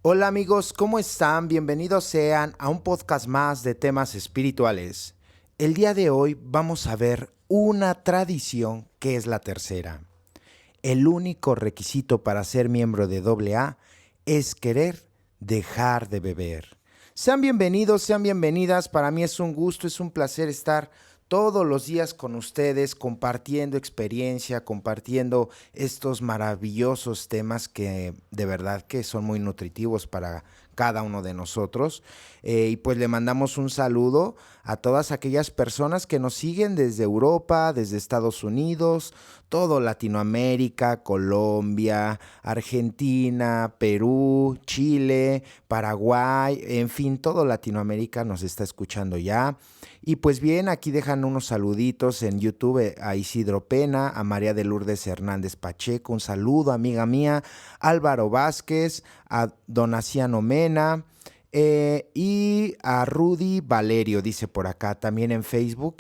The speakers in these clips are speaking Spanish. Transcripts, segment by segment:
Hola amigos, ¿cómo están? Bienvenidos sean a un podcast más de temas espirituales. El día de hoy vamos a ver una tradición que es la tercera. El único requisito para ser miembro de AA es querer dejar de beber. Sean bienvenidos, sean bienvenidas. Para mí es un gusto, es un placer estar todos los días con ustedes, compartiendo experiencia, compartiendo estos maravillosos temas que de verdad que son muy nutritivos para cada uno de nosotros. Y pues le mandamos un saludo a todas aquellas personas que nos siguen desde Europa, desde Estados Unidos, todo Latinoamérica, Colombia, Argentina, Perú, Chile, Paraguay, en fin, todo Latinoamérica nos está escuchando ya. Y pues bien, aquí dejan unos saluditos en YouTube a Isidro Pena, a María de Lourdes Hernández Pacheco, un saludo, amiga mía, Álvaro Vázquez, a Donaciano Mena, y a Rudy Valerio, dice por acá, también en Facebook,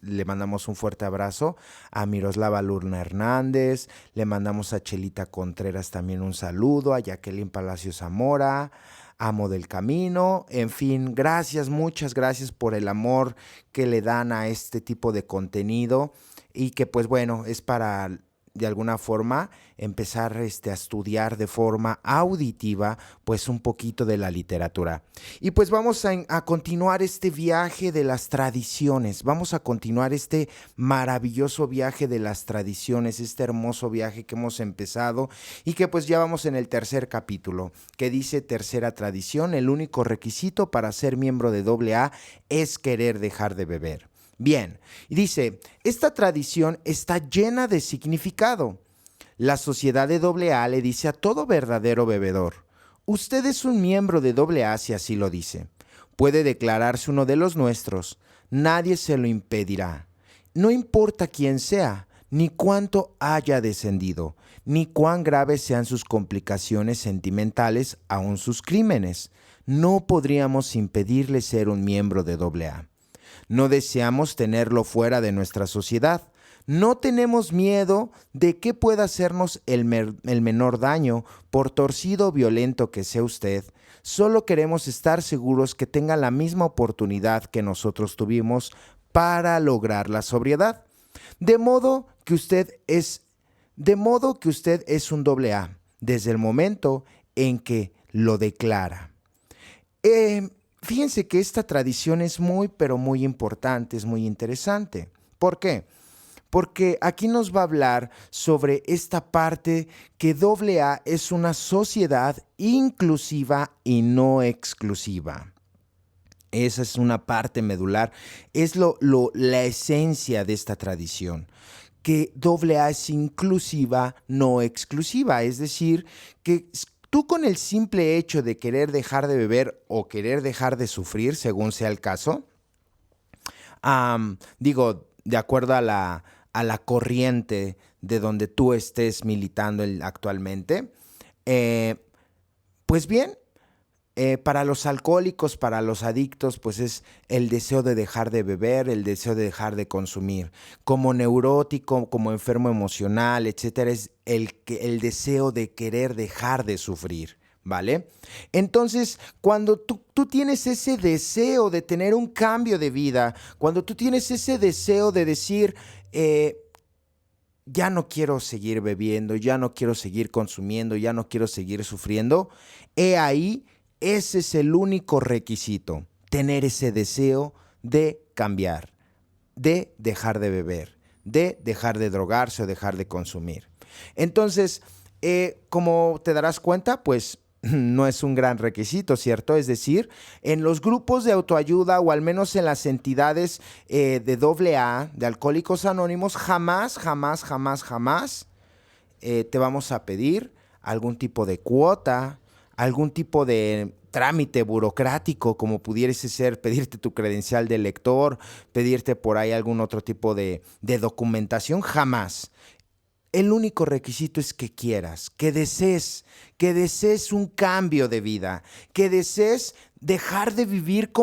le mandamos un fuerte abrazo, a Miroslava Lurna Hernández, le mandamos a Chelita Contreras también un saludo, a Jacqueline Palacio Zamora, Amo del Camino, en fin, gracias, muchas gracias por el amor que le dan a este tipo de contenido y que pues bueno, es para de alguna forma empezar a estudiar de forma auditiva pues un poquito de la literatura. Y pues vamos a continuar este viaje de las tradiciones, vamos a continuar este maravilloso viaje de las tradiciones, este hermoso viaje que hemos empezado y que pues ya vamos en el tercer capítulo, que dice tercera tradición, el único requisito para ser miembro de AA es querer dejar de beber. Bien, y dice, esta tradición está llena de significado. La sociedad de AA le dice a todo verdadero bebedor, usted es un miembro de AA si así lo dice. Puede declararse uno de los nuestros, nadie se lo impedirá. No importa quién sea, ni cuánto haya descendido, ni cuán graves sean sus complicaciones sentimentales, aun sus crímenes. No podríamos impedirle ser un miembro de AA. No deseamos tenerlo fuera de nuestra sociedad. No tenemos miedo de que pueda hacernos el menor daño, por torcido o violento que sea usted. Solo queremos estar seguros que tenga la misma oportunidad que nosotros tuvimos para lograr la sobriedad. De modo que usted es un AA desde el momento en que lo declara. Fíjense que esta tradición es muy, pero muy importante, es muy interesante. ¿Por qué? Porque aquí nos va a hablar sobre esta parte que AA es una sociedad inclusiva y no exclusiva. Esa es una parte medular, es la esencia de esta tradición, que AA es inclusiva, no exclusiva, es decir, que tú con el simple hecho de querer dejar de beber o querer dejar de sufrir, según sea el caso, de acuerdo a la corriente de donde tú estés militando actualmente, pues bien, para los alcohólicos, para los adictos, pues es el deseo de dejar de beber, el deseo de dejar de consumir. Como neurótico, como enfermo emocional, etcétera, es el deseo de querer dejar de sufrir, ¿vale? Entonces, cuando tú tienes ese deseo de tener un cambio de vida, cuando tú tienes ese deseo de decir, ya no quiero seguir bebiendo, ya no quiero seguir consumiendo, ya no quiero seguir sufriendo, he ahí. Ese es el único requisito, tener ese deseo de cambiar, de dejar de beber, de dejar de drogarse o dejar de consumir. Entonces, como te darás cuenta, pues no es un gran requisito, ¿cierto? Es decir, en los grupos de autoayuda o al menos en las entidades de AA, de Alcohólicos Anónimos, jamás te vamos a pedir algún tipo de cuota, algún tipo de trámite burocrático, como pudiese ser pedirte tu credencial de lector, pedirte por ahí algún otro tipo de documentación, jamás. El único requisito es que quieras, que desees un cambio de vida, que desees dejar de vivir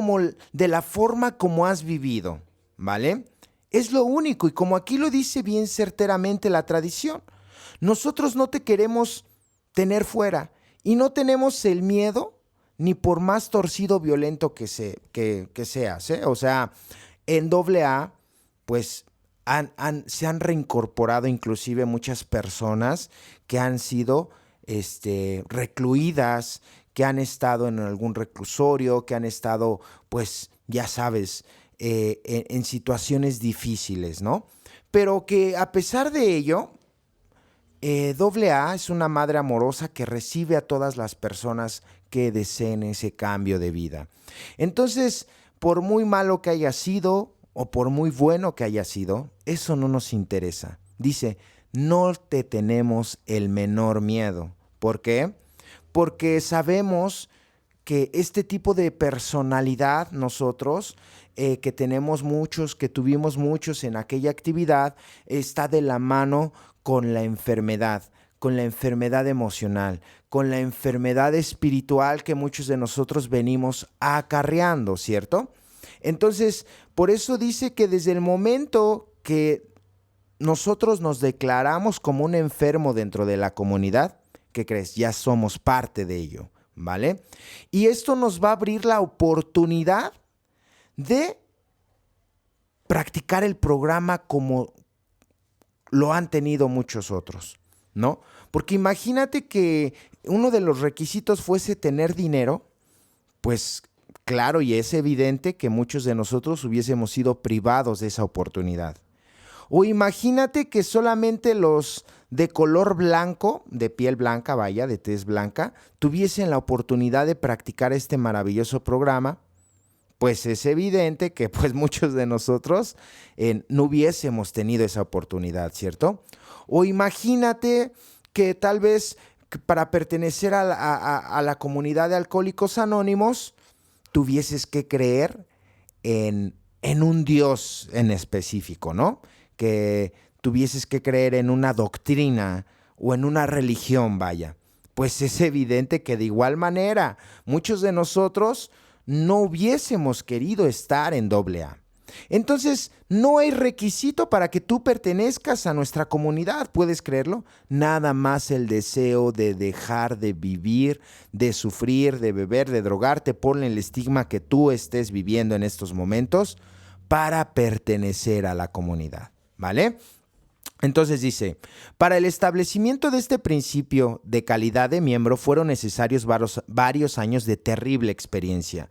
de la forma como has vivido, ¿vale? Es lo único, y como aquí lo dice bien certeramente la tradición, nosotros no te queremos tener fuera Y no tenemos el miedo ni por más torcido violento que seas, ¿eh? O sea, en AA, pues se han reincorporado inclusive muchas personas que han sido recluidas, que han estado en algún reclusorio, que han estado, pues, ya sabes, en situaciones difíciles, ¿no? Pero que a pesar de ello, AA es una madre amorosa que recibe a todas las personas que deseen ese cambio de vida. Entonces, por muy malo que haya sido o por muy bueno que haya sido, eso no nos interesa. Dice, no te tenemos el menor miedo. ¿Por qué? Porque sabemos que este tipo de personalidad nosotros, que tenemos muchos, que tuvimos muchos en aquella actividad, está de la mano con la enfermedad emocional, con la enfermedad espiritual que muchos de nosotros venimos acarreando, ¿cierto? Entonces, por eso dice que desde el momento que nosotros nos declaramos como un enfermo dentro de la comunidad, ¿qué crees? Ya somos parte de ello, ¿vale? Y esto nos va a abrir la oportunidad de practicar el programa como lo han tenido muchos otros, ¿no? Porque imagínate que uno de los requisitos fuese tener dinero, pues claro, y es evidente que muchos de nosotros hubiésemos sido privados de esa oportunidad. O imagínate que solamente los de color blanco, de piel blanca, vaya, de tez blanca, tuviesen la oportunidad de practicar este maravilloso programa. Pues es evidente que pues muchos de nosotros no hubiésemos tenido esa oportunidad, ¿cierto? O imagínate que tal vez para pertenecer a la comunidad de Alcohólicos Anónimos tuvieses que creer en un Dios en específico, ¿no? Que tuvieses que creer en una doctrina o en una religión, vaya. Pues es evidente que de igual manera muchos de nosotros no hubiésemos querido estar en AA. Entonces, no hay requisito para que tú pertenezcas a nuestra comunidad, ¿puedes creerlo? Nada más el deseo de dejar de vivir, de sufrir, de beber, de drogarte, ponle el estigma que tú estés viviendo en estos momentos para pertenecer a la comunidad, ¿vale? Entonces dice, para el establecimiento de este principio de calidad de miembro fueron necesarios varios años de terrible experiencia.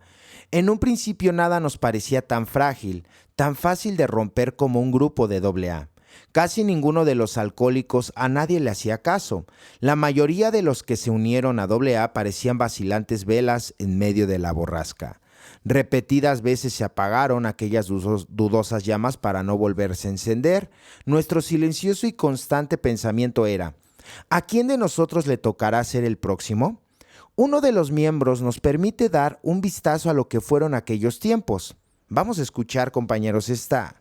En un principio nada nos parecía tan frágil, tan fácil de romper como un grupo de AA. Casi ninguno de los alcohólicos a nadie le hacía caso. La mayoría de los que se unieron a AA parecían vacilantes velas en medio de la borrasca. Repetidas veces se apagaron aquellas dudosas llamas para no volverse a encender. Nuestro silencioso y constante pensamiento era, ¿a quién de nosotros le tocará ser el próximo? Uno de los miembros nos permite dar un vistazo a lo que fueron aquellos tiempos. Vamos a escuchar, compañeros, esta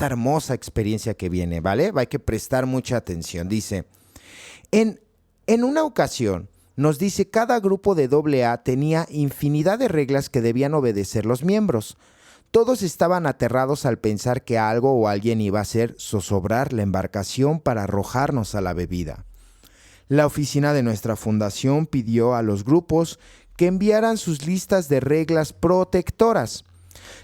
hermosa experiencia que viene, ¿vale? Hay que prestar mucha atención. Dice, en una ocasión, nos dice, cada grupo de AA tenía infinidad de reglas que debían obedecer los miembros. Todos estaban aterrados al pensar que algo o alguien iba a hacer zozobrar la embarcación para arrojarnos a la bebida. La oficina de nuestra fundación pidió a los grupos que enviaran sus listas de reglas protectoras.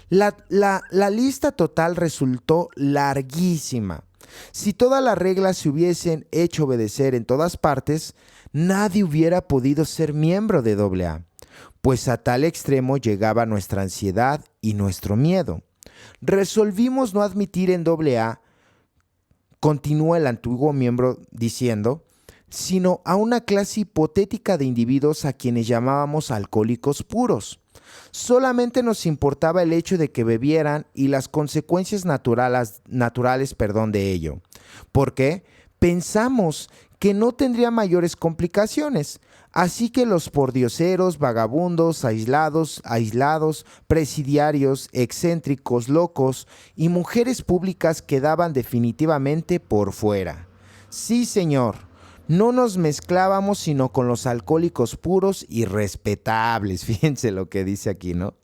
La lista total resultó larguísima. Si todas las reglas se hubiesen hecho obedecer en todas partes, nadie hubiera podido ser miembro de AA, pues a tal extremo llegaba nuestra ansiedad y nuestro miedo. Resolvimos no admitir en AA, continúa el antiguo miembro diciendo, sino a una clase hipotética de individuos a quienes llamábamos alcohólicos puros. Solamente nos importaba el hecho de que bebieran y las consecuencias naturales de ello. ¿Por qué? Pensamos que no tendría mayores complicaciones, así que los pordioseros, vagabundos, aislados, presidiarios, excéntricos, locos y mujeres públicas quedaban definitivamente por fuera. Sí, señor. No nos mezclábamos sino con los alcohólicos puros y respetables. Fíjense lo que dice aquí, ¿no?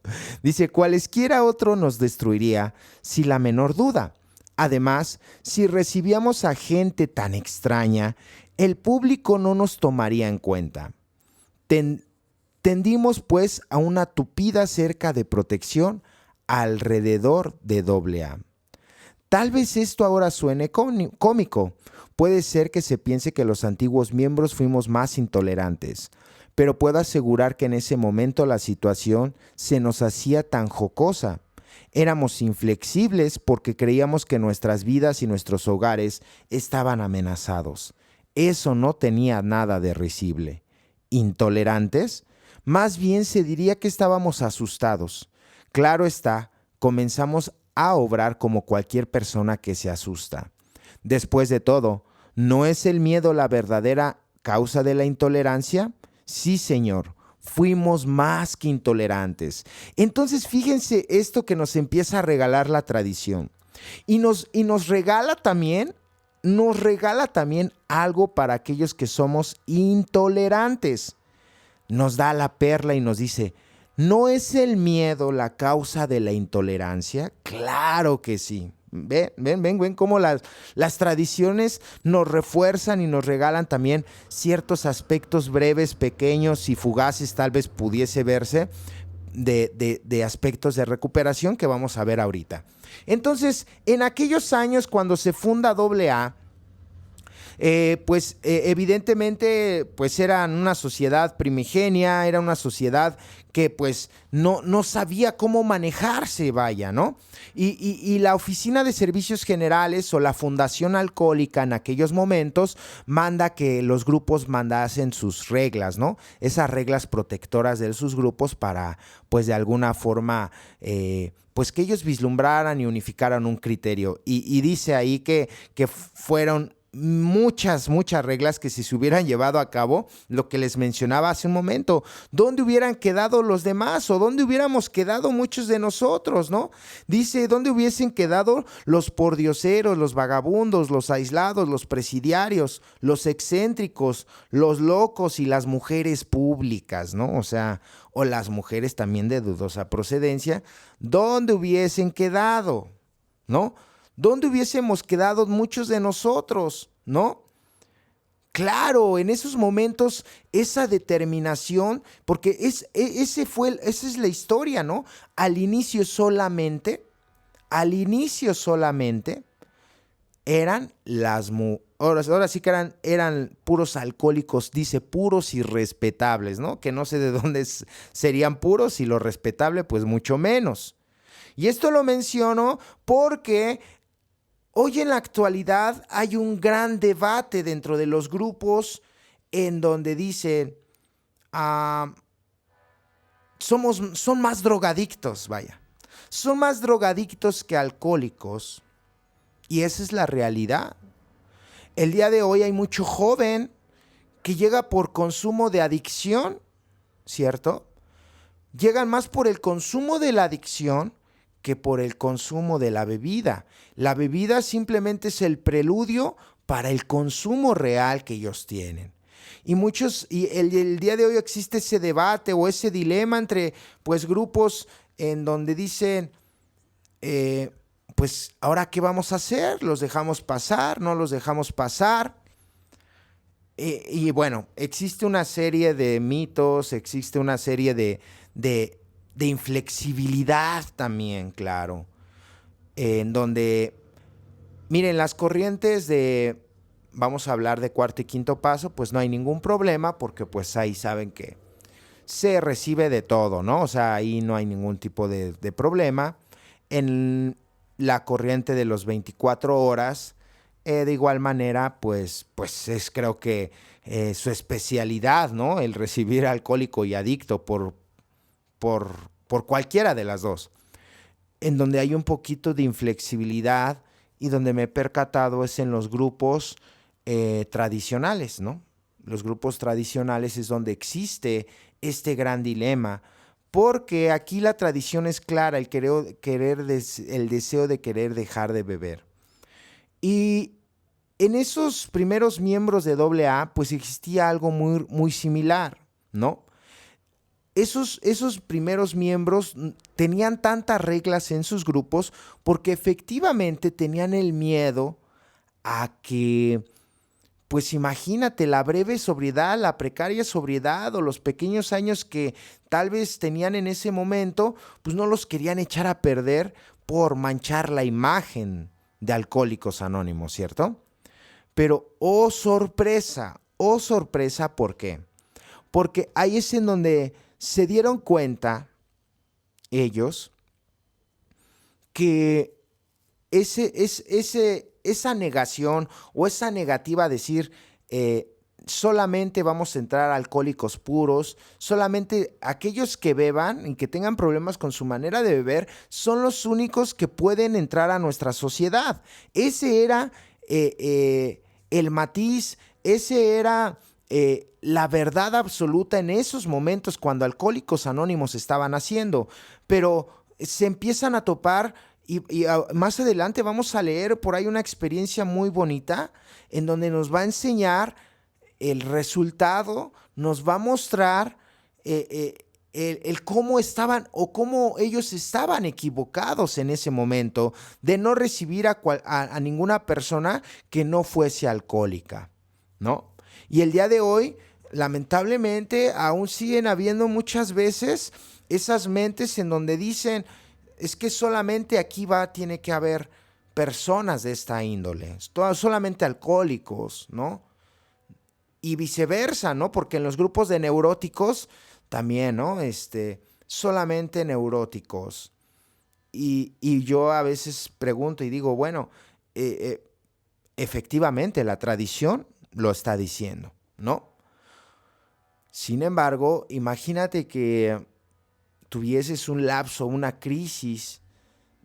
Dice, cualesquiera otro nos destruiría, sin la menor duda. Además, si recibíamos a gente tan extraña, el público no nos tomaría en cuenta. Ten- Tendimos pues a una tupida cerca de protección alrededor de AA. Tal vez esto ahora suene cómico. Puede ser que se piense que los antiguos miembros fuimos más intolerantes, pero puedo asegurar que en ese momento la situación se nos hacía tan jocosa. Éramos inflexibles porque creíamos que nuestras vidas y nuestros hogares estaban amenazados. Eso no tenía nada de risible. ¿Intolerantes? Más bien se diría que estábamos asustados. Claro está, comenzamos a obrar como cualquier persona que se asusta. Después de todo, ¿no es el miedo la verdadera causa de la intolerancia? Sí, señor, fuimos más que intolerantes. Entonces, fíjense esto que nos empieza a regalar la tradición. Y nos regala también algo para aquellos que somos intolerantes. Nos da la perla y nos dice, ¿no es el miedo la causa de la intolerancia? Claro que sí. Ven cómo las tradiciones nos refuerzan y nos regalan también ciertos aspectos breves, pequeños y fugaces, tal vez pudiese verse, de aspectos de recuperación que vamos a ver ahorita. Entonces, en aquellos años cuando se funda AA, evidentemente pues era una sociedad primigenia, era una sociedad que pues no sabía cómo manejarse, vaya, ¿no? Y la Oficina de Servicios Generales o la Fundación Alcohólica en aquellos momentos manda que los grupos mandasen sus reglas, ¿no? Esas reglas protectoras de sus grupos para pues de alguna forma pues que ellos vislumbraran y unificaran un criterio. Y dice ahí que fueron muchas reglas que si se hubieran llevado a cabo, lo que les mencionaba hace un momento, ¿dónde hubieran quedado los demás o dónde hubiéramos quedado muchos de nosotros, no? Dice, ¿dónde hubiesen quedado los pordioseros, los vagabundos, los aislados, los presidiarios, los excéntricos, los locos y las mujeres públicas, ¿no? O sea, o las mujeres también de dudosa procedencia, ¿dónde hubiesen quedado, no? ¿Dónde hubiésemos quedado muchos de nosotros, no? Claro, en esos momentos, esa determinación, porque esa es la historia, ¿no? Al inicio solamente eran ahora sí que eran puros alcohólicos, dice puros y respetables, ¿no? Que no sé de dónde serían puros y lo respetable, pues mucho menos. Y esto lo menciono porque hoy en la actualidad hay un gran debate dentro de los grupos en donde dicen, son más drogadictos, vaya. Son más drogadictos que alcohólicos. Y esa es la realidad. El día de hoy hay mucho joven que llega por consumo de adicción, ¿cierto? Llegan más por el consumo de la adicción que por el consumo de la bebida. La bebida simplemente es el preludio para el consumo real que ellos tienen. Y el día de hoy existe ese debate o ese dilema entre pues grupos en donde dicen, pues ahora ¿qué vamos a hacer? ¿Los dejamos pasar? ¿No los dejamos pasar? Y bueno, existe una serie de mitos, existe una serie de inflexibilidad también, claro, en donde, miren, las corrientes vamos a hablar de cuarto y quinto paso, pues no hay ningún problema porque pues ahí saben que se recibe de todo, ¿no? O sea, ahí no hay ningún tipo de problema. En la corriente de los 24 horas, de igual manera, pues es creo que su especialidad, ¿no? El recibir alcohólico y adicto por cualquiera de las dos. En donde hay un poquito de inflexibilidad y donde me he percatado es en los grupos tradicionales, ¿no? Los grupos tradicionales es donde existe este gran dilema, porque aquí la tradición es clara, el deseo de querer dejar de beber. Y en esos primeros miembros de AA, pues existía algo muy, muy similar, ¿no? Esos primeros miembros tenían tantas reglas en sus grupos porque efectivamente tenían el miedo a que pues imagínate la breve sobriedad, la precaria sobriedad o los pequeños años que tal vez tenían en ese momento, pues no los querían echar a perder por manchar la imagen de Alcohólicos Anónimos, ¿cierto? Pero, oh sorpresa, ¿por qué? Porque ahí es en donde se dieron cuenta ellos que esa negación o esa negativa a decir solamente vamos a entrar a alcohólicos puros, solamente aquellos que beban y que tengan problemas con su manera de beber son los únicos que pueden entrar a nuestra sociedad. Ese era el matiz, ese era la verdad absoluta en esos momentos cuando Alcohólicos Anónimos estaban haciendo, pero se empiezan a topar y más adelante vamos a leer por ahí una experiencia muy bonita en donde nos va a enseñar el resultado, nos va a mostrar el cómo estaban o cómo ellos estaban equivocados en ese momento de no recibir a ninguna persona que no fuese alcohólica, ¿no? Y el día de hoy, lamentablemente, aún siguen habiendo muchas veces esas mentes en donde dicen, es que solamente aquí tiene que haber personas de esta índole, solamente alcohólicos, ¿no? Y viceversa, ¿no? Porque en los grupos de neuróticos también, ¿no? Solamente neuróticos. Y yo a veces pregunto y digo, bueno, efectivamente la tradición lo está diciendo, ¿no? Sin embargo, imagínate que tuvieses un lapso, una crisis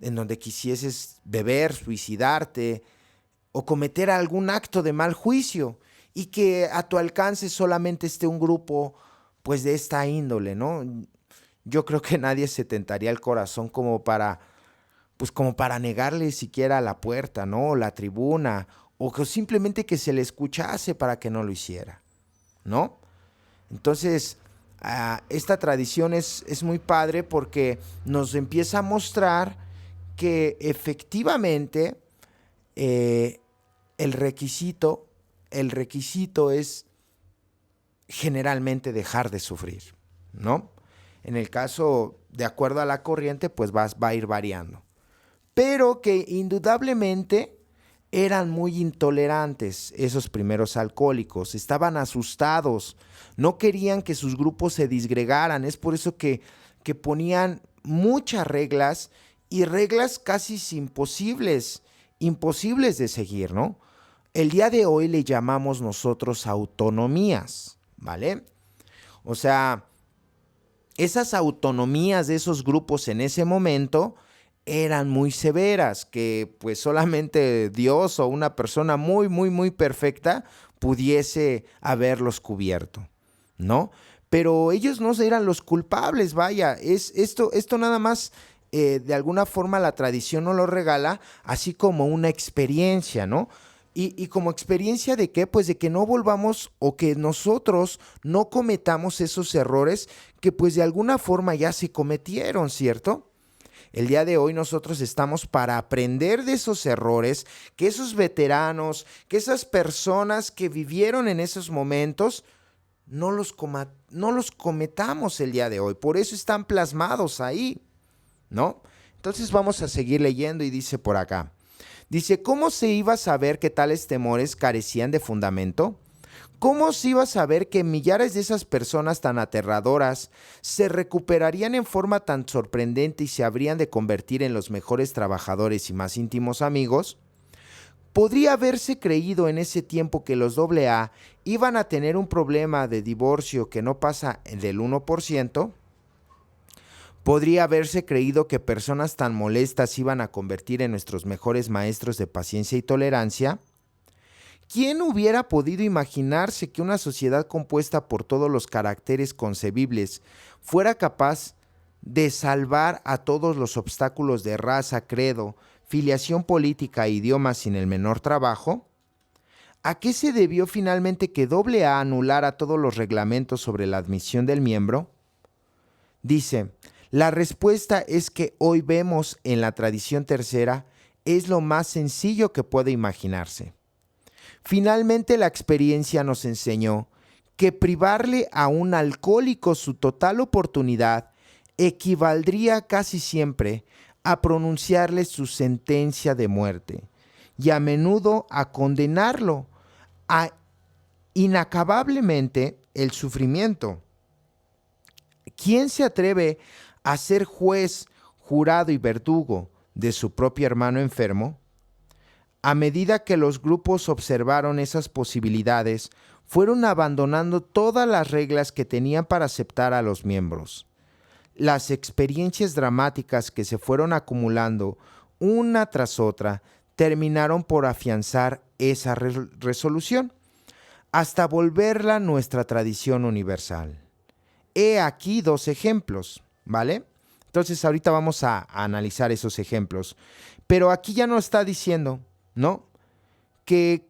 en donde quisieses beber, suicidarte o cometer algún acto de mal juicio y que a tu alcance solamente esté un grupo pues de esta índole, ¿no? Yo creo que nadie se tentaría el corazón como para negarle siquiera la puerta, ¿no? O la tribuna, o que simplemente que se le escuchase para que no lo hiciera, ¿no? Entonces, esta tradición es muy padre porque nos empieza a mostrar que efectivamente el requisito es generalmente dejar de sufrir, ¿no? En el caso, de acuerdo a la corriente, pues va a ir variando. Pero que indudablemente eran muy intolerantes esos primeros alcohólicos, estaban asustados, no querían que sus grupos se disgregaran, es por eso que ponían muchas reglas y reglas casi imposibles de seguir, ¿no? El día de hoy le llamamos nosotros autonomías, ¿vale? O sea, esas autonomías de esos grupos en ese momento eran muy severas, que pues solamente Dios o una persona muy, muy, muy perfecta pudiese haberlos cubierto, ¿no? Pero ellos no eran los culpables, vaya, esto nada más de alguna forma la tradición nos lo regala, así como una experiencia, ¿no? Y como experiencia de qué, pues de que no volvamos o que nosotros no cometamos esos errores que pues de alguna forma ya se cometieron, ¿cierto? El día de hoy nosotros estamos para aprender de esos errores, que esos veteranos, que esas personas que vivieron en esos momentos, no los cometamos el día de hoy. Por eso están plasmados ahí, ¿no? Entonces vamos a seguir leyendo y dice por acá. Dice, ¿cómo se iba a saber que tales temores carecían de fundamento? ¿Cómo se iba a saber que millares de esas personas tan aterradoras se recuperarían en forma tan sorprendente y se habrían de convertir en los mejores trabajadores y más íntimos amigos? ¿Podría haberse creído en ese tiempo que los AA iban a tener un problema de divorcio que no pasa del 1%? ¿Podría haberse creído que personas tan molestas iban a convertir en nuestros mejores maestros de paciencia y tolerancia? ¿Quién hubiera podido imaginarse que una sociedad compuesta por todos los caracteres concebibles fuera capaz de salvar a todos los obstáculos de raza, credo, filiación política e idioma sin el menor trabajo? ¿A qué se debió finalmente que AA anulara todos los reglamentos sobre la admisión del miembro? Dice, la respuesta es que hoy vemos en la tradición tercera es lo más sencillo que puede imaginarse. Finalmente, la experiencia nos enseñó que privarle a un alcohólico su total oportunidad equivaldría casi siempre a pronunciarle su sentencia de muerte y a menudo a condenarlo a inacabablemente el sufrimiento. ¿Quién se atreve a ser juez, jurado y verdugo de su propio hermano enfermo? A medida que los grupos observaron esas posibilidades, fueron abandonando todas las reglas que tenían para aceptar a los miembros. Las experiencias dramáticas que se fueron acumulando una tras otra terminaron por afianzar esa resolución, hasta volverla nuestra tradición universal. He aquí 2 ejemplos, ¿vale? Entonces ahorita vamos a analizar esos ejemplos. Pero aquí ya nos está diciendo, ¿no? Que,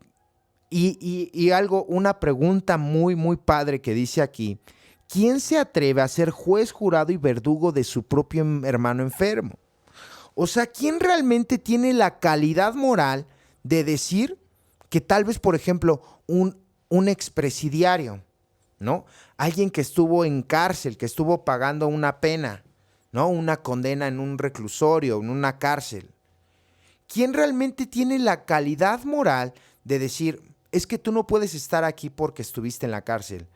una pregunta muy, muy padre que dice aquí: ¿quién se atreve a ser juez, jurado y verdugo de su propio hermano enfermo? O sea, ¿quién realmente tiene la calidad moral de decir que tal vez, por ejemplo, un expresidiario, ¿no? Alguien que estuvo en cárcel, que estuvo pagando una pena, ¿no? Una condena en un reclusorio, en una cárcel. ¿Quién realmente tiene la calidad moral de decir, es que tú no puedes estar aquí porque estuviste en la cárcel?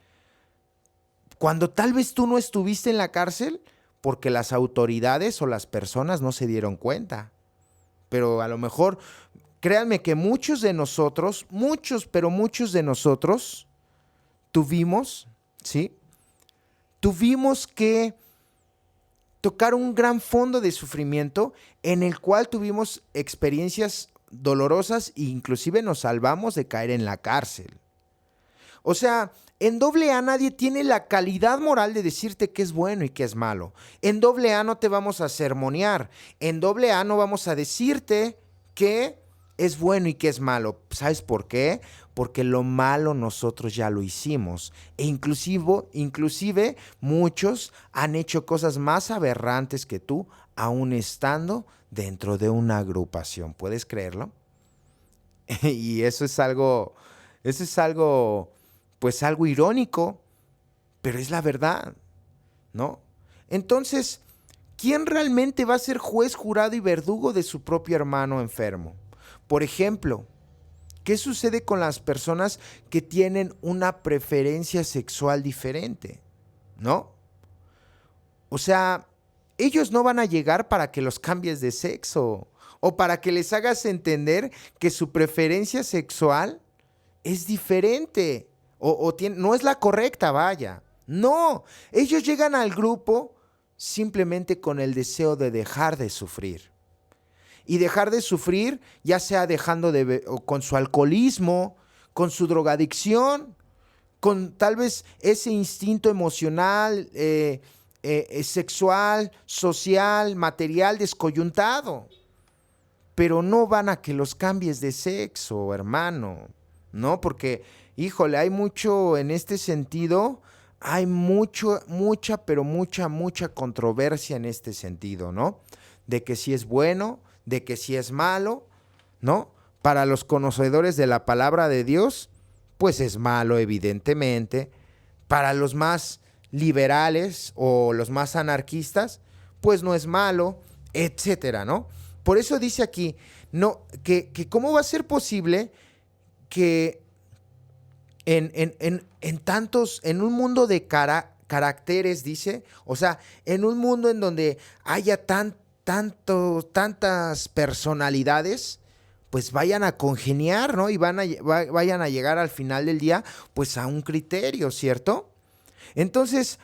Cuando tal vez tú no estuviste en la cárcel porque las autoridades o las personas no se dieron cuenta. Pero a lo mejor, créanme que muchos de nosotros, pero muchos de nosotros tuvimos, ¿sí? Tuvimos que tocar un gran fondo de sufrimiento en el cual tuvimos experiencias dolorosas e inclusive nos salvamos de caer en la cárcel. O sea, en AA nadie tiene la calidad moral de decirte qué es bueno y qué es malo. En AA no te vamos a sermonear. En AA no vamos a decirte qué es bueno y qué es malo. ¿Sabes por qué? Porque lo malo nosotros ya lo hicimos. E inclusive muchos han hecho cosas más aberrantes que tú, aún estando dentro de una agrupación. ¿Puedes creerlo? Y eso es algo, pues algo irónico, pero es la verdad, ¿no? Entonces, ¿quién realmente va a ser juez, jurado y verdugo de su propio hermano enfermo? Por ejemplo, ¿qué sucede con las personas que tienen una preferencia sexual diferente? ¿No? O sea, ellos no van a llegar para que los cambies de sexo o para que les hagas entender que su preferencia sexual es diferente no es la correcta, vaya. No, ellos llegan al grupo simplemente con el deseo de dejar de sufrir. Y dejar de sufrir, ya sea dejando con su alcoholismo, con su drogadicción, con tal vez ese instinto emocional, sexual, social, material descoyuntado. Pero no van a que los cambies de sexo, hermano, ¿no? Porque, híjole, hay mucho en este sentido, hay mucha controversia en este sentido, ¿no? De que si es bueno, de que si es malo, ¿no? Para los conocedores de la palabra de Dios, pues es malo, evidentemente. Para los más liberales o los más anarquistas, pues no es malo, etcétera, ¿no? Por eso dice aquí, no, que cómo va a ser posible que en un mundo de caracteres, dice, o sea, en un mundo en donde haya tantas personalidades, pues vayan a congeniar, ¿no? Y vayan a llegar al final del día, pues a un criterio, ¿cierto? Entonces,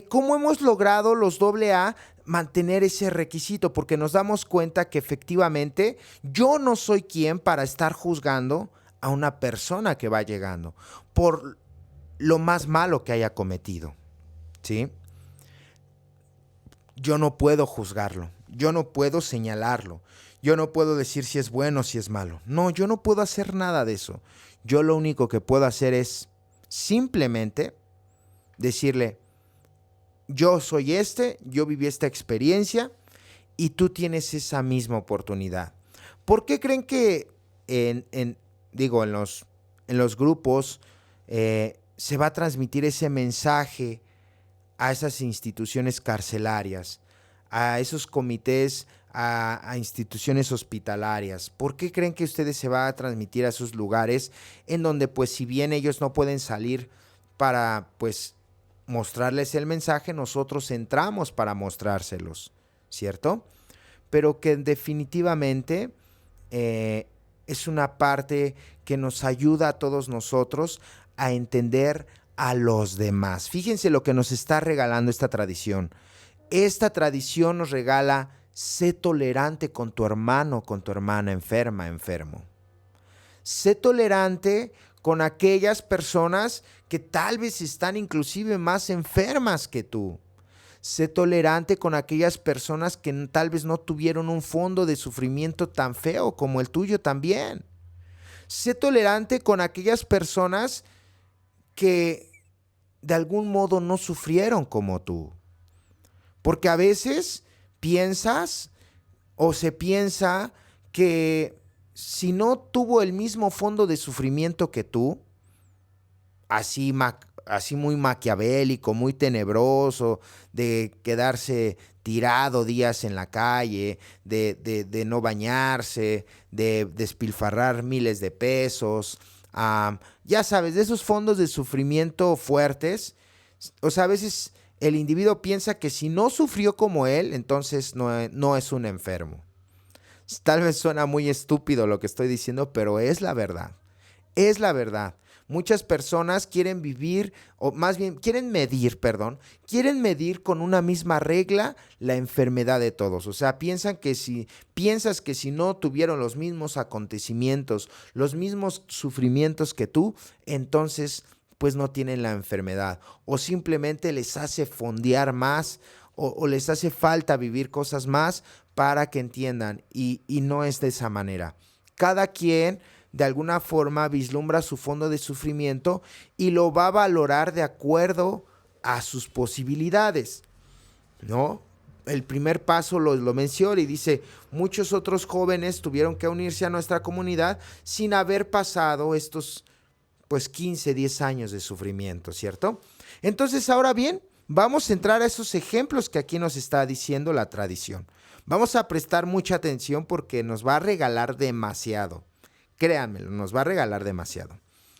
¿cómo hemos logrado los AA mantener ese requisito? Porque nos damos cuenta que efectivamente yo no soy quien para estar juzgando a una persona que va llegando por lo más malo que haya cometido, ¿sí? Yo no puedo juzgarlo, yo no puedo señalarlo, yo no puedo decir si es bueno o si es malo. No, yo no puedo hacer nada de eso. Yo lo único que puedo hacer es simplemente decirle, yo soy yo viví esta experiencia y tú tienes esa misma oportunidad. ¿Por qué creen que en en los grupos se va a transmitir ese mensaje a esas instituciones carcelarias, a esos comités, a instituciones hospitalarias? ¿Por qué creen que ustedes se va a transmitir a esos lugares en donde, pues, si bien ellos no pueden salir para, pues, mostrarles el mensaje, nosotros entramos para mostrárselos, ¿cierto? Pero que definitivamente es una parte que nos ayuda a todos nosotros a entender a los demás. Fíjense lo que nos está regalando esta tradición. Esta tradición nos regala: sé tolerante con tu hermano, con tu hermana enferma, enfermo. Sé tolerante con aquellas personas que tal vez están inclusive más enfermas que tú. Sé tolerante con aquellas personas que tal vez no tuvieron un fondo de sufrimiento tan feo como el tuyo también. Sé tolerante con aquellas personas que de algún modo no sufrieron como tú. Porque a veces piensas o se piensa que si no tuvo el mismo fondo de sufrimiento que tú, así muy maquiavélico, muy tenebroso, de quedarse tirado días en la calle, de no bañarse, de despilfarrar miles de pesos, ya sabes, de esos fondos de sufrimiento fuertes. O sea, a veces el individuo piensa que si no sufrió como él, entonces no es un enfermo. Tal vez suena muy estúpido lo que estoy diciendo, pero es la verdad. Es la verdad. Muchas personas quieren vivir, o más bien quieren medir con una misma regla la enfermedad de todos. O sea, piensas que si no tuvieron los mismos acontecimientos, los mismos sufrimientos que tú, entonces pues no tienen la enfermedad. O simplemente les hace fondear más, o les hace falta vivir cosas más para que entiendan. Y no es de esa manera. Cada quien de alguna forma vislumbra su fondo de sufrimiento y lo va a valorar de acuerdo a sus posibilidades, ¿no? El primer paso lo menciona y dice: muchos otros jóvenes tuvieron que unirse a nuestra comunidad sin haber pasado estos, pues, 15, 10 años de sufrimiento, ¿cierto? Entonces, ahora bien, vamos a entrar a esos ejemplos que aquí nos está diciendo la tradición. Vamos a prestar mucha atención porque nos va a regalar demasiado. Créanmelo, nos va a regalar demasiado.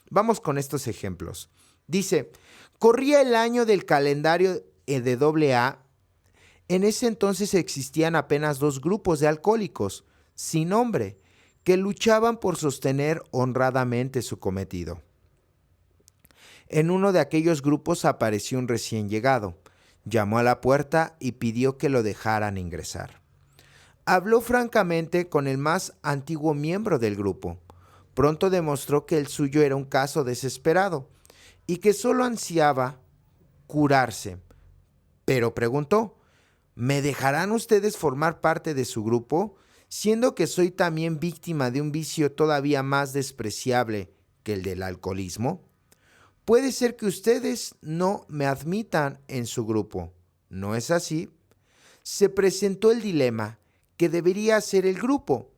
Vamos con estos ejemplos. Dice: corría el año del calendario de AA. En ese entonces existían apenas 2 grupos de alcohólicos, sin nombre, que luchaban por sostener honradamente su cometido. En uno de aquellos grupos apareció un recién llegado. Llamó a la puerta y pidió que lo dejaran ingresar. Habló francamente con el más antiguo miembro del grupo. Pronto demostró que el suyo era un caso desesperado y que solo ansiaba curarse. Pero preguntó: ¿me dejarán ustedes formar parte de su grupo, siendo que soy también víctima de un vicio todavía más despreciable que el del alcoholismo? Puede ser que ustedes no me admitan en su grupo. ¿No es así? Se presentó el dilema que debería ser el grupo.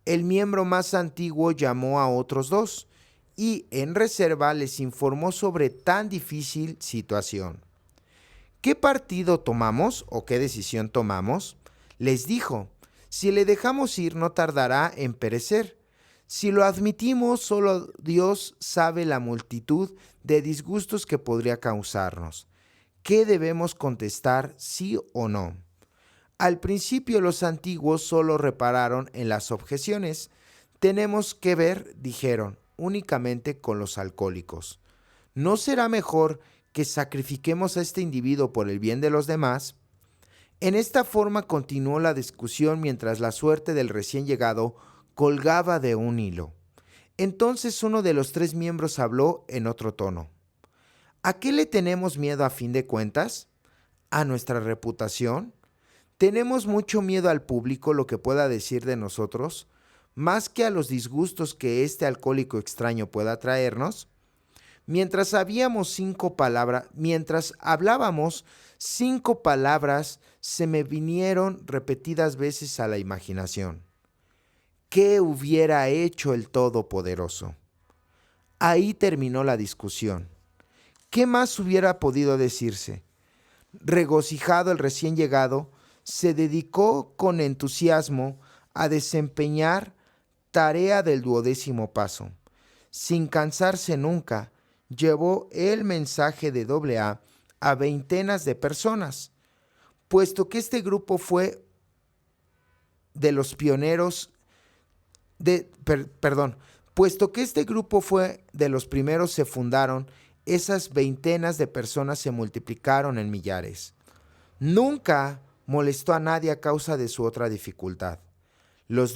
El miembro más antiguo llamó a otros 2 y en reserva les informó sobre tan difícil situación. ¿Qué partido tomamos o qué decisión tomamos? Les dijo: si le dejamos ir no tardará en perecer. Si lo admitimos, solo Dios sabe la multitud de disgustos que podría causarnos. ¿Qué debemos contestar, sí o no? Al principio los antiguos solo repararon en las objeciones. Tenemos que ver, dijeron, únicamente con los alcohólicos. ¿No será mejor que sacrifiquemos a este individuo por el bien de los demás? En esta forma continuó la discusión mientras la suerte del recién llegado colgaba de un hilo. Entonces uno de los 3 miembros habló en otro tono. ¿A qué le tenemos miedo a fin de cuentas? ¿A nuestra reputación? ¿Tenemos mucho miedo al público, lo que pueda decir de nosotros, más que a los disgustos que este alcohólico extraño pueda traernos? Mientras hablábamos, 5 palabras se me vinieron repetidas veces a la imaginación. ¿Qué hubiera hecho el Todopoderoso? Ahí terminó la discusión. ¿Qué más hubiera podido decirse? Regocijado el recién llegado, se dedicó con entusiasmo a desempeñar tarea del 12º paso. Sin cansarse nunca, llevó el mensaje de a veintenas de personas, puesto que este grupo fue de los pioneros puesto que este grupo fue de los primeros se fundaron, esas veintenas de personas se multiplicaron en millares. Nunca molestó a nadie a causa de su otra dificultad. Los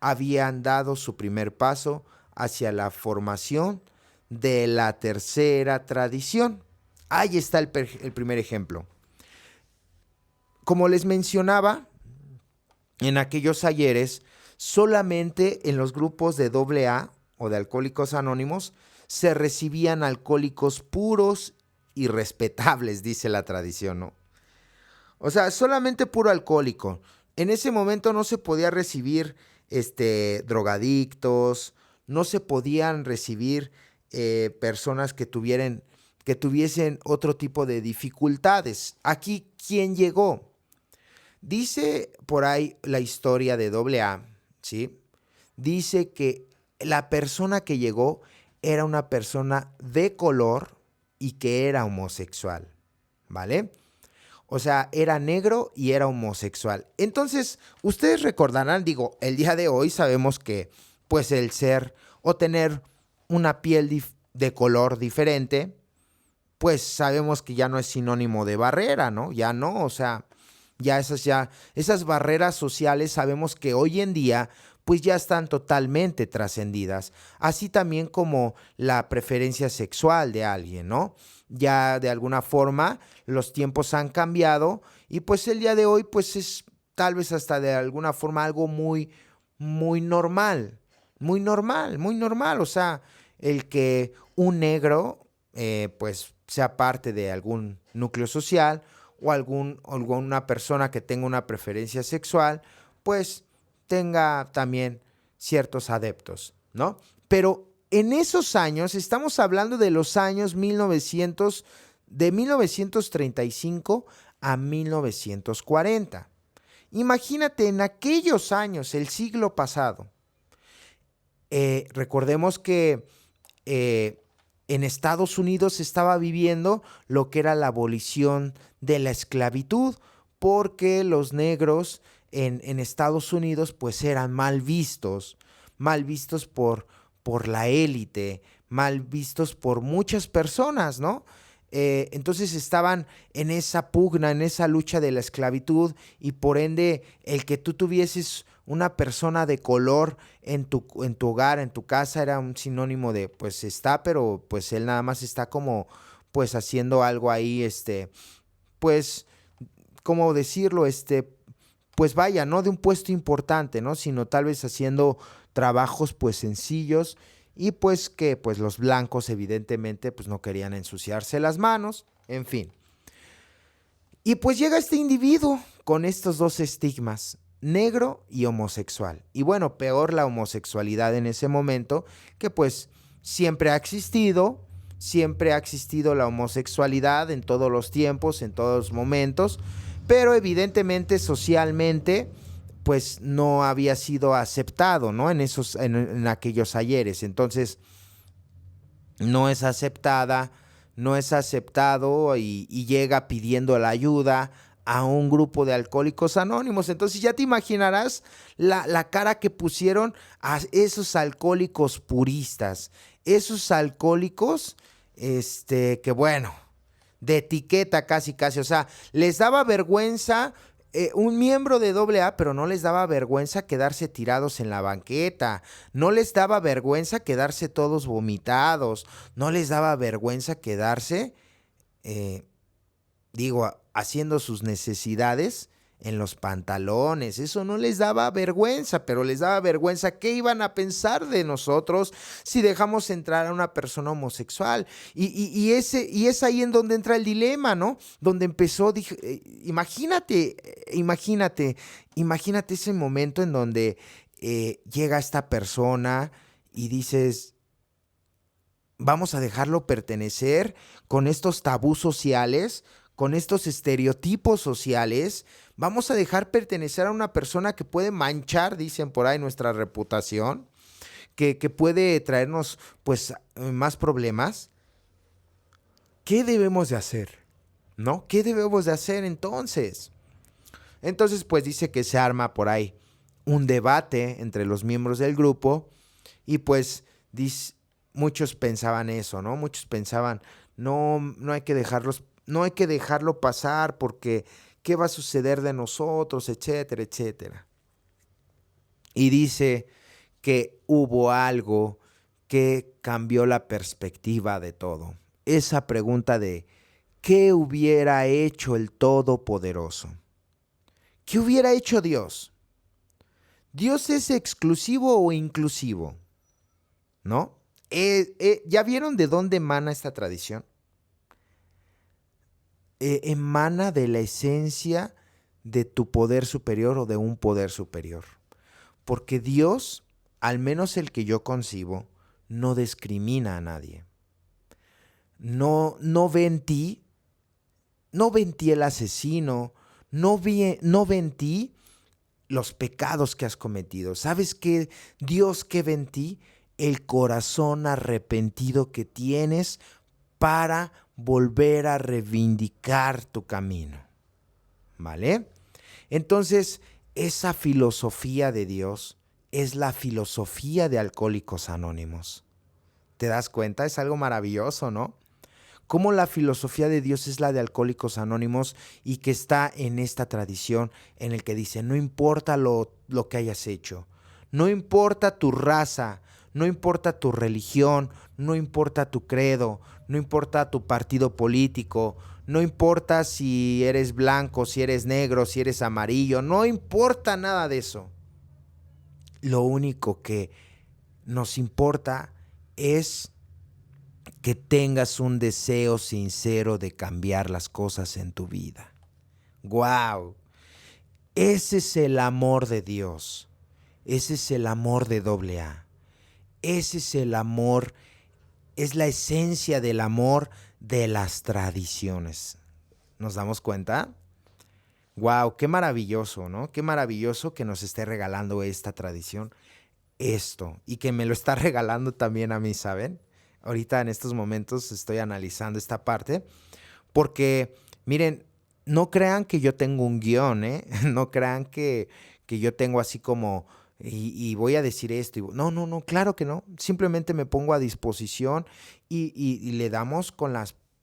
habían dado su primer paso hacia la formación de la tercera tradición. Ahí está el primer ejemplo. Como les mencionaba, en aquellos ayeres, solamente en los grupos de AA o de Alcohólicos Anónimos se recibían alcohólicos puros y respetables, dice la tradición, ¿no? O sea, solamente puro alcohólico. En ese momento no se podía recibir drogadictos, no se podían recibir personas que tuviesen otro tipo de dificultades. Aquí, ¿quién llegó? Dice por ahí la historia de AA, ¿sí? Dice que la persona que llegó era una persona de color y que era homosexual, ¿vale? O sea, era negro y era homosexual. Entonces, ustedes recordarán, digo, el día de hoy sabemos que, pues, el ser o tener una piel de color diferente, pues sabemos que ya no es sinónimo de barrera, ¿no? Ya no, o sea, esas barreras sociales sabemos que hoy en día pues ya están totalmente trascendidas, así también como la preferencia sexual de alguien, ¿no? Ya de alguna forma los tiempos han cambiado y pues el día de hoy pues es tal vez hasta de alguna forma algo muy, muy normal, o sea, el que un negro pues sea parte de algún núcleo social o alguna persona que tenga una preferencia sexual, pues tenga también ciertos adeptos, ¿no? Pero en esos años, estamos hablando de los años de 1935 a 1940. Imagínate en aquellos años, el siglo pasado. Recordemos que en Estados Unidos se estaba viviendo lo que era la abolición de la esclavitud, porque los negros en Estados Unidos pues eran mal vistos por la élite, mal vistos por muchas personas, ¿no? Entonces estaban en esa pugna, en esa lucha de la esclavitud y por ende el que tú tuvieses una persona de color en tu hogar, en tu casa, era un sinónimo de pues está, pero pues él nada más está como pues haciendo algo ahí, pues, ¿cómo decirlo? Pues vaya, no de un puesto importante, ¿no? Sino tal vez haciendo trabajos pues sencillos y pues que pues los blancos evidentemente pues no querían ensuciarse las manos, en fin. Y pues llega este individuo con estos dos estigmas, negro y homosexual. Y bueno, peor la homosexualidad en ese momento, que pues siempre ha existido la homosexualidad en todos los tiempos, en todos los momentos, pero evidentemente socialmente pues no había sido aceptado, ¿no? En aquellos ayeres. Entonces, no es aceptado y llega pidiendo la ayuda a un grupo de alcohólicos anónimos. Entonces ya te imaginarás la cara que pusieron a esos alcohólicos puristas, esos alcohólicos, que bueno, de etiqueta casi, o sea, les daba vergüenza un miembro de AA, pero no les daba vergüenza quedarse tirados en la banqueta, no les daba vergüenza quedarse todos vomitados, no les daba vergüenza quedarse, haciendo sus necesidades en los pantalones. Eso no les daba vergüenza, pero les daba vergüenza qué iban a pensar de nosotros si dejamos entrar a una persona homosexual. Y es ahí en donde entra el dilema, ¿no? Donde empezó, imagínate ese momento en donde llega esta persona y dices, vamos a dejarlo pertenecer con estos tabús sociales, con estos estereotipos sociales. Vamos a dejar pertenecer a una persona que puede manchar, dicen por ahí, nuestra reputación, que puede traernos pues más problemas. ¿Qué debemos de hacer? ¿No? ¿Qué debemos de hacer entonces? Entonces, pues dice que se arma por ahí un debate entre los miembros del grupo y pues muchos pensaban eso, ¿no? Muchos pensaban, no hay que no hay que dejarlo pasar porque ¿qué va a suceder de nosotros? Etcétera, etcétera. Y dice que hubo algo que cambió la perspectiva de todo. Esa pregunta de ¿qué hubiera hecho el Todopoderoso? ¿Qué hubiera hecho Dios? ¿Dios es exclusivo o inclusivo? ¿No? ¿Ya vieron de dónde emana esta tradición? Emana de la esencia de tu poder superior o de un poder superior. Porque Dios, al menos el que yo concibo, no discrimina a nadie. No ve en ti, no ve en ti el asesino, no ve en ti los pecados que has cometido. ¿Sabes qué? Dios que ve en ti el corazón arrepentido que tienes para volver a reivindicar tu camino. ¿Vale? Entonces, esa filosofía de Dios es la filosofía de Alcohólicos Anónimos. ¿Te das cuenta? Es algo maravilloso, ¿no? Cómo la filosofía de Dios es la de Alcohólicos Anónimos y que está en esta tradición en el que dice, no importa lo que hayas hecho, no importa tu raza, no importa tu religión, no importa tu credo, no importa tu partido político, no importa si eres blanco, si eres negro, si eres amarillo, no importa nada de eso. Lo único que nos importa es que tengas un deseo sincero de cambiar las cosas en tu vida. ¡Guau! Ese es el amor de Dios. Ese es el amor de AA. Ese es el amor, es la esencia del amor de las tradiciones. ¿Nos damos cuenta? ¡Guau! ¡Qué maravilloso!, ¿no? Qué maravilloso que nos esté regalando esta tradición, esto, y que me lo está regalando también a mí, ¿saben? Ahorita en estos momentos estoy analizando esta parte porque, miren, no crean que yo tengo un guión, ¿eh? No crean que yo tengo así como, y voy a decir esto. No, claro que no. Simplemente me pongo a disposición y le damos con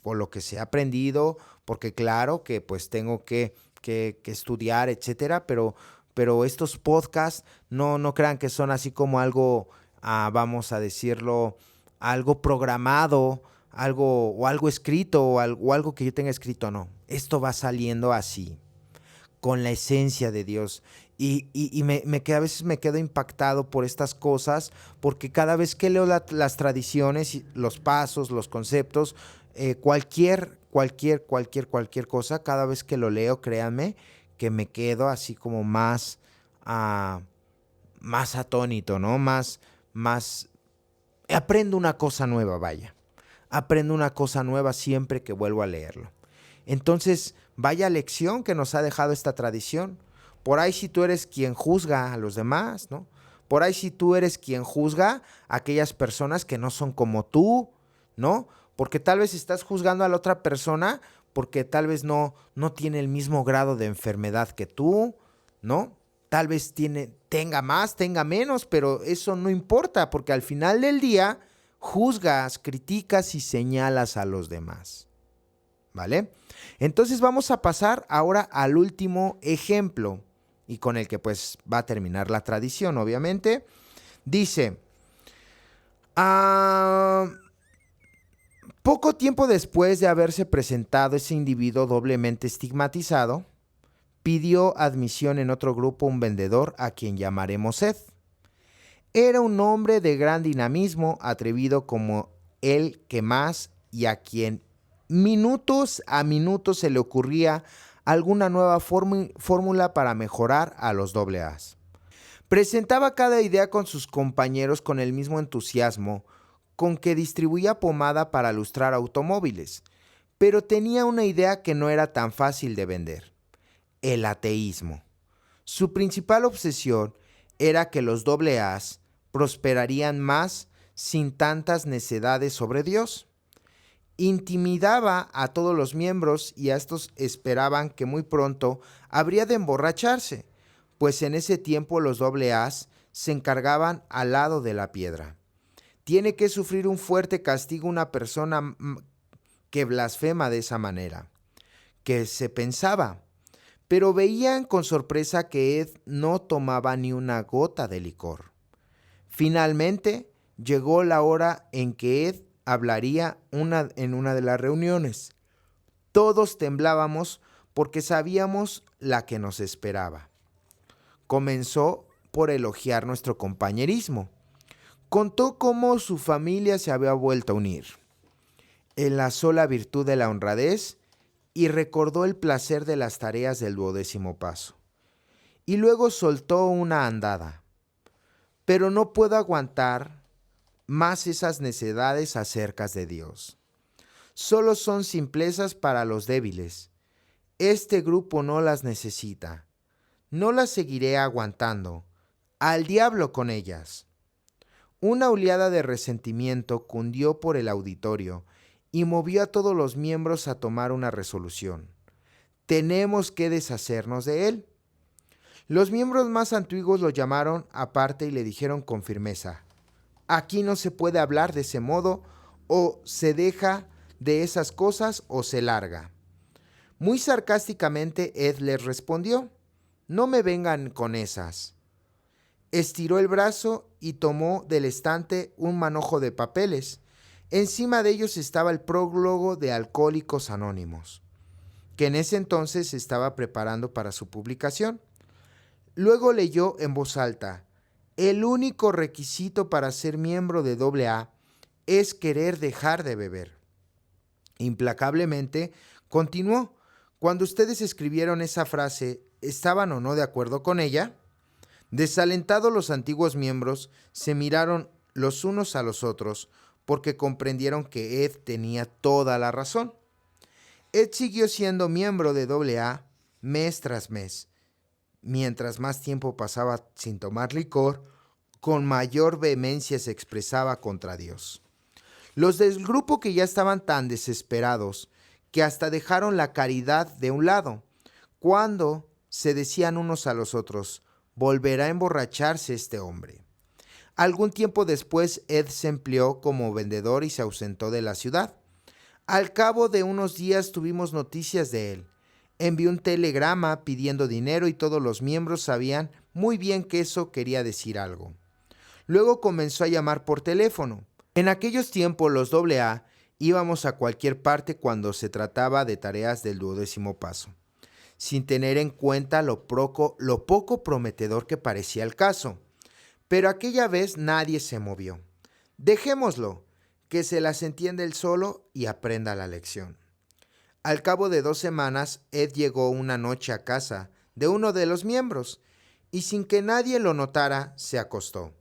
lo que se ha aprendido, porque claro que pues tengo que estudiar, etcétera, pero estos podcasts no crean que son así como algo, vamos a decirlo, algo programado, algo escrito o algo que yo tenga escrito. No, esto va saliendo así, con la esencia de Dios. Y a veces me quedo impactado por estas cosas, porque cada vez que leo las tradiciones, los pasos, los conceptos, cualquier cosa, cada vez que lo leo, créanme, que me quedo así como más atónito, ¿no? Más aprendo una cosa nueva, vaya. Aprendo una cosa nueva siempre que vuelvo a leerlo. Entonces, vaya lección que nos ha dejado esta tradición. Por ahí si tú eres quien juzga a los demás, ¿no? Por ahí si tú eres quien juzga a aquellas personas que no son como tú, ¿no? Porque tal vez estás juzgando a la otra persona porque tal vez no tiene el mismo grado de enfermedad que tú, ¿no? Tal vez tenga más, tenga menos, pero eso no importa porque al final del día juzgas, criticas y señalas a los demás. ¿Vale? Entonces vamos a pasar ahora al último ejemplo y con el que pues va a terminar la tradición, obviamente. Dice, poco tiempo después de haberse presentado ese individuo doblemente estigmatizado, pidió admisión en otro grupo un vendedor a quien llamaremos Ed. Era un hombre de gran dinamismo, atrevido como el que más y a quien minutos a minutos se le ocurría alguna nueva fórmula para mejorar a los AA's. Presentaba cada idea con sus compañeros con el mismo entusiasmo con que distribuía pomada para lustrar automóviles, pero tenía una idea que no era tan fácil de vender: el ateísmo. Su principal obsesión era que los A's prosperarían más sin tantas necedades sobre Dios. Intimidaba a todos los miembros y a estos esperaban que muy pronto habría de emborracharse, pues en ese tiempo los A's se encargaban al lado de la piedra. Tiene que sufrir un fuerte castigo una persona que blasfema de esa manera, que se pensaba, pero veían con sorpresa que Ed no tomaba ni una gota de licor. Finalmente llegó la hora en que Ed hablaría en una de las reuniones. Todos temblábamos porque sabíamos la que nos esperaba. Comenzó por elogiar nuestro compañerismo. Contó cómo su familia se había vuelto a unir. Enlazó la virtud de la honradez y recordó el placer de las tareas del 12º paso. Y luego soltó una andada. Pero no puedo aguantar más esas necedades acerca de Dios. Solo son simplezas para los débiles. Este grupo no las necesita. No las seguiré aguantando. Al diablo con ellas. Una oleada de resentimiento cundió por el auditorio y movió a todos los miembros a tomar una resolución. Tenemos que deshacernos de él. Los miembros más antiguos lo llamaron aparte y le dijeron con firmeza: aquí no se puede hablar de ese modo, o se deja de esas cosas o se larga. Muy sarcásticamente Ed les respondió: no me vengan con esas. Estiró el brazo y tomó del estante un manojo de papeles. Encima de ellos estaba el prólogo de Alcohólicos Anónimos, que en ese entonces se estaba preparando para su publicación. Luego leyó en voz alta: el único requisito para ser miembro de AA es querer dejar de beber. Implacablemente continuó: cuando ustedes escribieron esa frase, ¿estaban o no de acuerdo con ella? Desalentados, los antiguos miembros se miraron los unos a los otros porque comprendieron que Ed tenía toda la razón. Ed siguió siendo miembro de AA mes tras mes. Mientras más tiempo pasaba sin tomar licor, con mayor vehemencia se expresaba contra Dios. Los del grupo, que ya estaban tan desesperados que hasta dejaron la caridad de un lado, cuando se decían unos a los otros: volverá a emborracharse este hombre. Algún tiempo después, Ed se empleó como vendedor y se ausentó de la ciudad. Al cabo de unos días tuvimos noticias de él. Envió un telegrama pidiendo dinero y todos los miembros sabían muy bien que eso quería decir algo. Luego comenzó a llamar por teléfono. En aquellos tiempos los AA íbamos a cualquier parte cuando se trataba de tareas del 12º paso, sin tener en cuenta lo poco prometedor que parecía el caso. Pero aquella vez nadie se movió. Dejémoslo, que se las entienda él solo y aprenda la lección. Al cabo de 2 semanas, Ed llegó una noche a casa de uno de los miembros y sin que nadie lo notara, se acostó.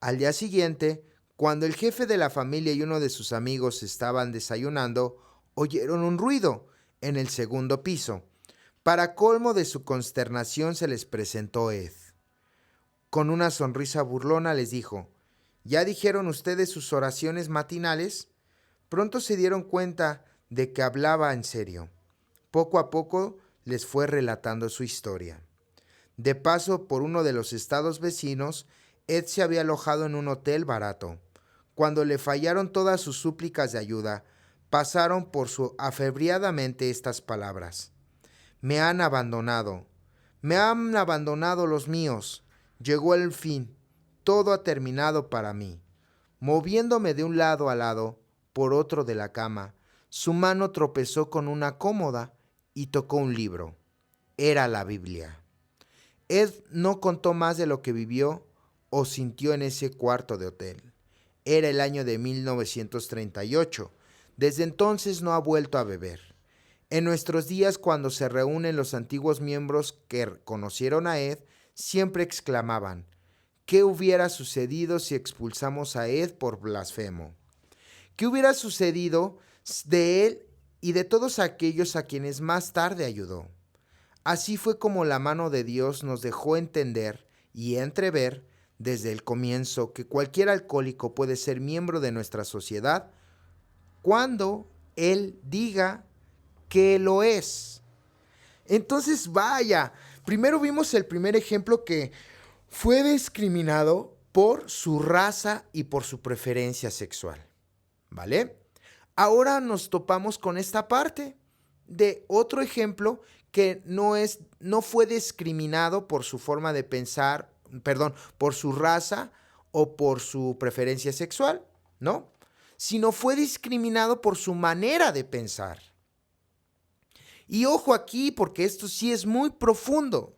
Al día siguiente, cuando el jefe de la familia y uno de sus amigos estaban desayunando, oyeron un ruido en el 2º piso. Para colmo de su consternación, se les presentó Ed. Con una sonrisa burlona les dijo: ¿ya dijeron ustedes sus oraciones matinales? Pronto se dieron cuenta de que hablaba en serio. Poco a poco les fue relatando su historia. De paso por uno de los estados vecinos, Ed se había alojado en un hotel barato. Cuando le fallaron todas sus súplicas de ayuda, pasaron por su afebriadamente estas palabras: me han abandonado los míos, llegó el fin, todo ha terminado para mí. Moviéndome de un lado a lado, por otro de la cama, su mano tropezó con una cómoda y tocó un libro. Era la Biblia. Ed no contó más de lo que vivió o sintió en ese cuarto de hotel. Era el año de 1938. Desde entonces no ha vuelto a beber. En nuestros días, cuando se reúnen los antiguos miembros que conocieron a Ed, siempre exclamaban: ¿qué hubiera sucedido si expulsamos a Ed por blasfemo? ¿Qué hubiera sucedido de él y de todos aquellos a quienes más tarde ayudó? Así fue como la mano de Dios nos dejó entender y entrever desde el comienzo que cualquier alcohólico puede ser miembro de nuestra sociedad cuando él diga que lo es. Entonces, vaya, primero vimos el primer ejemplo que fue discriminado por su raza y por su preferencia sexual, ¿vale? Ahora nos topamos con esta parte de otro ejemplo que no fue discriminado por su forma de pensar, por su raza o por su preferencia sexual, ¿no? Sino fue discriminado por su manera de pensar. Y ojo aquí, porque esto sí es muy profundo.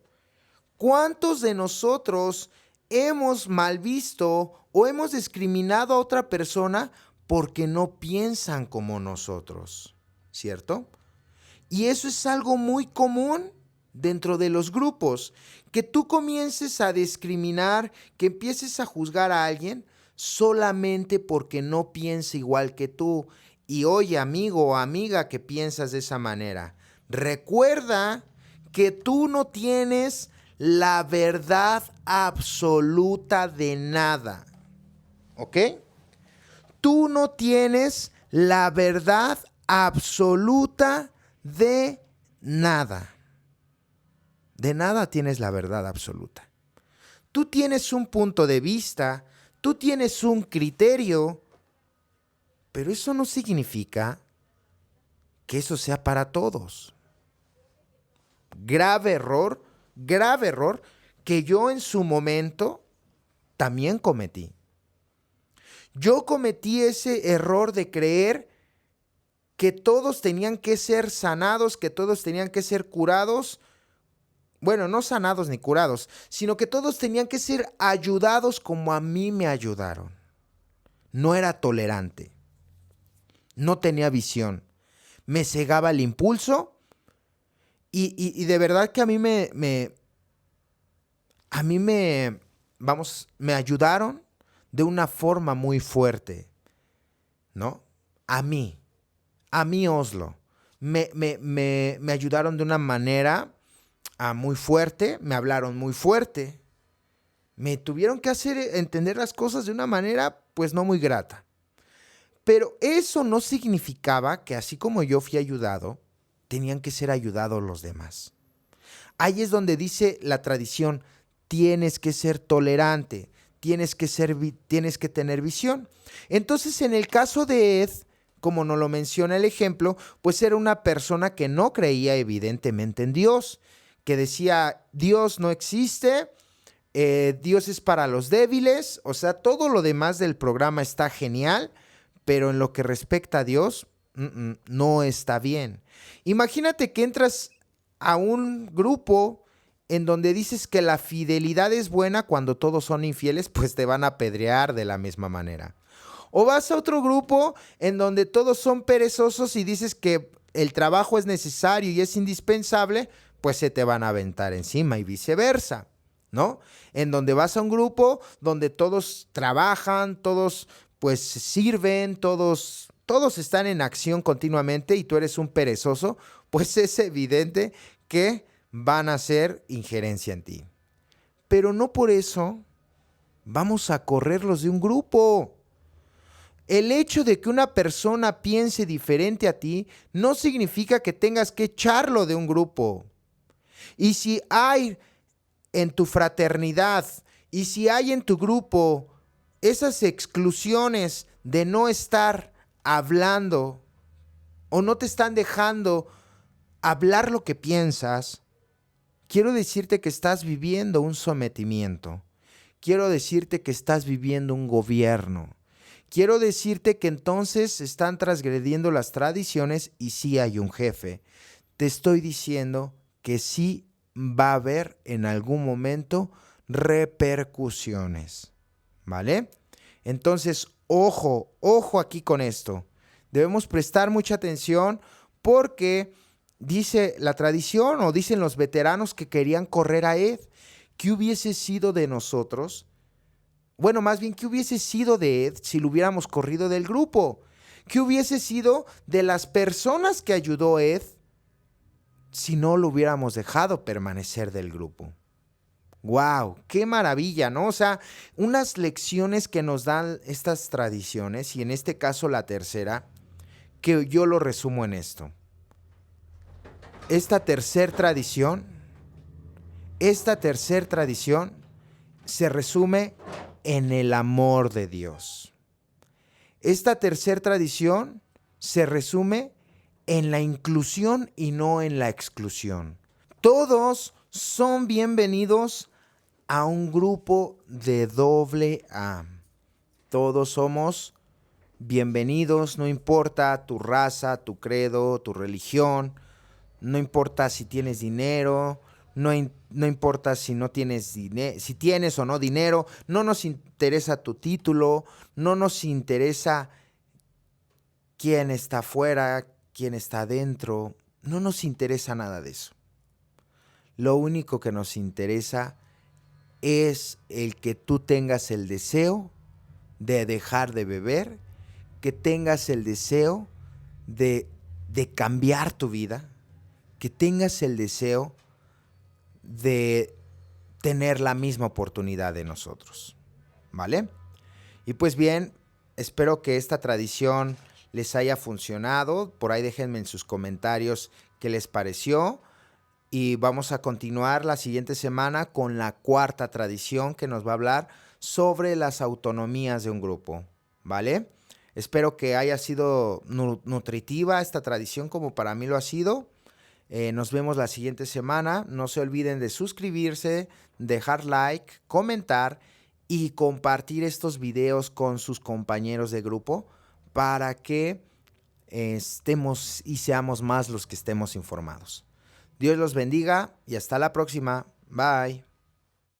¿Cuántos de nosotros hemos mal visto o hemos discriminado a otra persona porque no piensan como nosotros? ¿Cierto? Y eso es algo muy común dentro de los grupos, que tú comiences a discriminar, que empieces a juzgar a alguien solamente porque no piensa igual que tú. Y oye, amigo o amiga que piensas de esa manera, recuerda que tú no tienes la verdad absoluta de nada, ¿ok? Tú no tienes la verdad absoluta de nada. De nada tienes la verdad absoluta. Tú tienes un punto de vista, tú tienes un criterio, pero eso no significa que eso sea para todos. Grave error que yo en su momento también cometí. Yo cometí ese error de creer que todos tenían que ser sanados, que todos tenían que ser curados. Bueno, no sanados ni curados, sino que todos tenían que ser ayudados como a mí me ayudaron. No era tolerante. No tenía visión. Me cegaba el impulso y de verdad que a mí me ayudaron de una forma muy fuerte, ¿no? A mí Oslo. Me ayudaron de una manera muy fuerte, me hablaron muy fuerte. Me tuvieron que hacer entender las cosas de una manera, pues, no muy grata. Pero eso no significaba que así como yo fui ayudado, tenían que ser ayudados los demás. Ahí es donde dice la tradición, tienes que ser tolerante, tienes que tener visión. Entonces, en el caso de Ed, como nos lo menciona el ejemplo, pues era una persona que no creía evidentemente en Dios, que decía, Dios no existe, Dios es para los débiles, o sea, todo lo demás del programa está genial, pero en lo que respecta a Dios, no está bien. Imagínate que entras a un grupo en donde dices que la fidelidad es buena cuando todos son infieles, pues te van a apedrear de la misma manera. O vas a otro grupo en donde todos son perezosos y dices que el trabajo es necesario y es indispensable, pues se te van a aventar encima y viceversa, ¿no? En donde vas a un grupo donde todos trabajan, todos pues sirven, todos están en acción continuamente y tú eres un perezoso, pues es evidente que van a hacer injerencia en ti. Pero no por eso vamos a correrlos de un grupo. El hecho de que una persona piense diferente a ti no significa que tengas que echarlo de un grupo. Y si hay en tu fraternidad y si hay en tu grupo esas exclusiones de no estar hablando o no te están dejando hablar lo que piensas, quiero decirte que estás viviendo un sometimiento. Quiero decirte que estás viviendo un gobierno. Quiero decirte que entonces están transgrediendo las tradiciones y sí hay un jefe. Te estoy diciendo que sí va a haber en algún momento repercusiones, ¿vale? Entonces, ojo aquí con esto. Debemos prestar mucha atención porque dice la tradición o dicen los veteranos que querían correr a Ed. ¿Qué hubiese sido de nosotros? Bueno, más bien, ¿qué hubiese sido de Ed si lo hubiéramos corrido del grupo? ¿Qué hubiese sido de las personas que ayudó Ed si no lo hubiéramos dejado permanecer del grupo? ¡Wow! ¡Qué maravilla!, ¿no? O sea, unas lecciones que nos dan estas tradiciones, y en este caso la tercera, que yo lo resumo en esto. Esta tercera tradición se resume en el amor de Dios. Esta tercera tradición se resume en la inclusión y no en la exclusión. Todos son bienvenidos a un grupo de AA. Todos somos bienvenidos, no importa tu raza, tu credo, tu religión, no importa si tienes dinero, no importa si no tienes dinero, si tienes o no dinero, no nos interesa tu título, no nos interesa quién está afuera, quién está adentro, no nos interesa nada de eso. Lo único que nos interesa es el que tú tengas el deseo de dejar de beber, que tengas el deseo de cambiar tu vida, que tengas el deseo de tener la misma oportunidad de nosotros, ¿vale? Y pues bien, espero que esta tradición les haya funcionado. Por ahí déjenme en sus comentarios qué les pareció. Y vamos a continuar la siguiente semana con la cuarta tradición, que nos va a hablar sobre las autonomías de un grupo, ¿vale? Espero que haya sido nutritiva esta tradición como para mí lo ha sido. Nos vemos la siguiente semana. No se olviden de suscribirse, dejar like, comentar y compartir estos videos con sus compañeros de grupo para que estemos y seamos más los que estemos informados. Dios los bendiga y hasta la próxima. Bye.